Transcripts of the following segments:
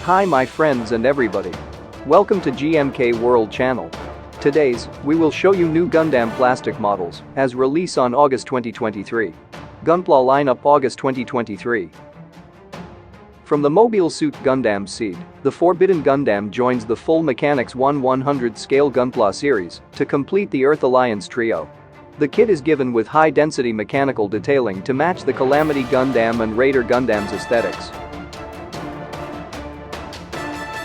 Hi my friends and everybody. Welcome to GMK World Channel. Today's, we will show you new Gundam plastic models as release on August 2023. Gunpla lineup August 2023. From the Mobile Suit Gundam SEED, the Forbidden Gundam joins the full Mechanics 1/100 scale Gunpla series to complete the Earth Alliance trio. The kit is given with high-density mechanical detailing to match the Calamity Gundam and Raider Gundam's aesthetics.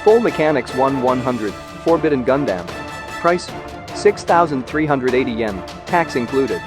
Full Mechanics 1/100 Forbidden Gundam. Price: 6,380 yen, tax included.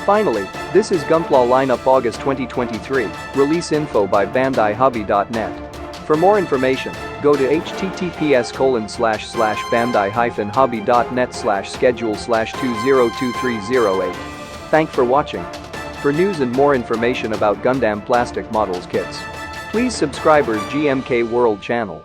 Finally, this is Gunpla lineup August 2023, release info by bandai-hobby.net. For more information, go to https://bandai-hobby.net/schedule/202308. Thanks for watching. For news and more information about Gundam plastic models kits, please subscribe our GMK World channel.